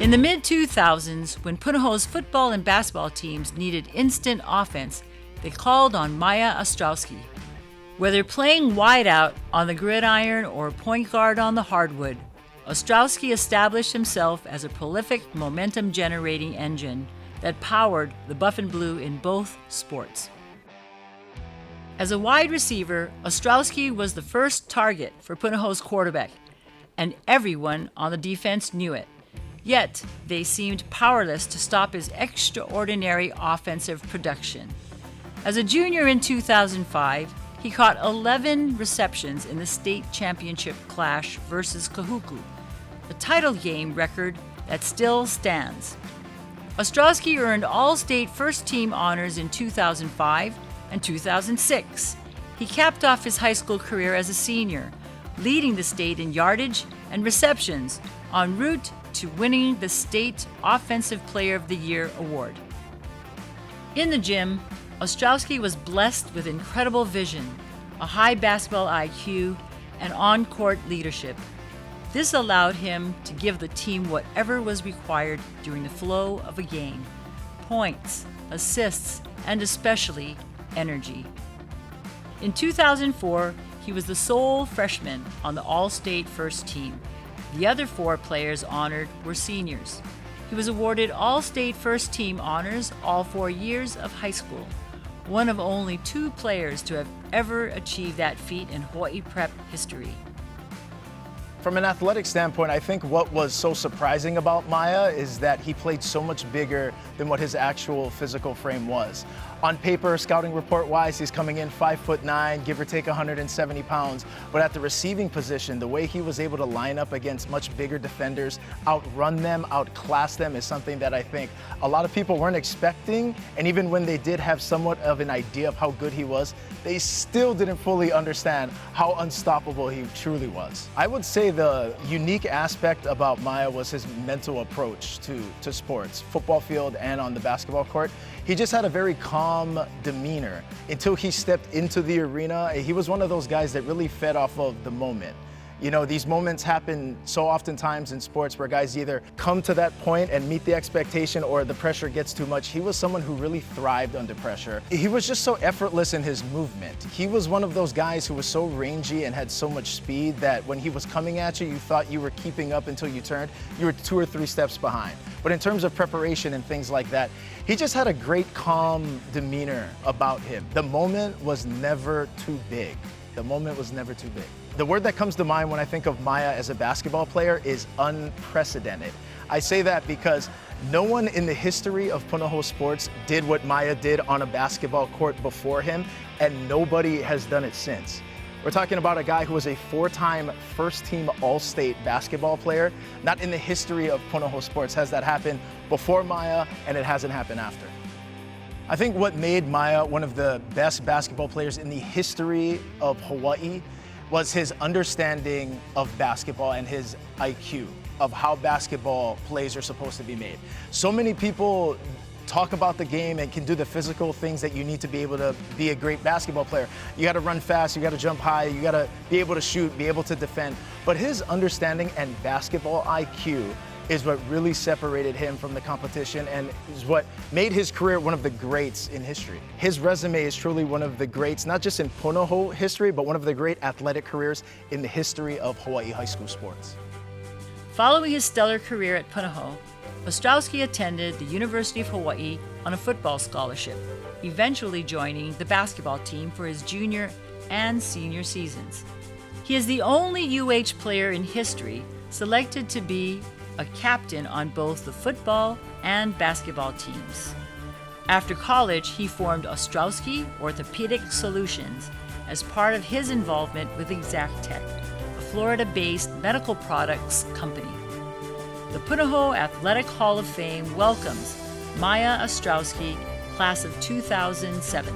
In the mid-2000s, when Punahou's football and basketball teams needed instant offense, they called on Miah Ostrowski. Whether playing wide out on the gridiron or point guard on the hardwood, Ostrowski established himself as a prolific momentum-generating engine that powered the Buff and Blue in both sports. As a wide receiver, Ostrowski was the first target for Punahou's quarterback, and everyone on the defense knew it. Yet, they seemed powerless to stop his extraordinary offensive production. As a junior in 2005, he caught 11 receptions in the state championship clash versus Kahuku, a title game record that still stands. Ostrowski earned All-State First-Team honors in 2005 and 2006. He capped off his high school career as a senior, leading the state in yardage and receptions en route to winning the State Offensive Player of the Year award. In the gym, Ostrowski was blessed with incredible vision, a high basketball IQ, and on-court leadership. This allowed him to give the team whatever was required during the flow of a game: points, assists, and especially energy. In 2004, he was the sole freshman on the All-State First Team. The other 4 players honored were seniors. He was awarded All-State First Team honors all 4 years of high school, one of only 2 players to have ever achieved that feat in Hawaii Prep history. From an athletic standpoint, I think what was so surprising about Miah is that he played so much bigger than what his actual physical frame was. On paper, scouting report-wise, he's coming in 5'9", give or take 170 pounds. But at the receiving position, the way he was able to line up against much bigger defenders, outrun them, outclass them, is something that I think a lot of people weren't expecting. And even when they did have somewhat of an idea of how good he was, they still didn't fully understand how unstoppable he truly was. I would say the unique aspect about Miah was his mental approach to sports, football field and on the basketball court. He just had a very calm demeanor until he stepped into the arena. He was one of those guys that really fed off of the moment. You know, these moments happen so oftentimes in sports where guys either come to that point and meet the expectation or the pressure gets too much. He was someone who really thrived under pressure. He was just so effortless in his movement. He was one of those guys who was so rangy and had so much speed that when he was coming at you, you thought you were keeping up until you turned. You were 2 or 3 steps behind. But in terms of preparation and things like that, he just had a great calm demeanor about him. The moment was never too big. The moment was never too big. The word that comes to mind when I think of Miah as a basketball player is unprecedented. I say that because no one in the history of Punahou sports did what Miah did on a basketball court before him, and nobody has done it since. We're talking about a guy who was a 4-time first-team All-State basketball player. Not in the history of Punahou sports has that happened before Miah, and it hasn't happened after. I think what made Miah one of the best basketball players in the history of Hawaii was his understanding of basketball and his IQ of how basketball plays are supposed to be made. So many people talk about the game and can do the physical things that you need to be able to be a great basketball player. You got to run fast, you got to jump high, you got to be able to shoot, be able to defend. But his understanding and basketball IQ is what really separated him from the competition and is what made his career one of the greats in history. His resume is truly one of the greats, not just in Punahou history, but one of the great athletic careers in the history of Hawaii high school sports. Following his stellar career at Punahou, Ostrowski attended the University of Hawaii on a football scholarship, eventually joining the basketball team for his junior and senior seasons. He is the only UH player in history selected to be a captain on both the football and basketball teams. After college, he formed Ostrowski Orthopedic Solutions as part of his involvement with Exactech, a Florida-based medical products company. The Punahou Athletic Hall of Fame welcomes Miah Ostrowski, class of 2007.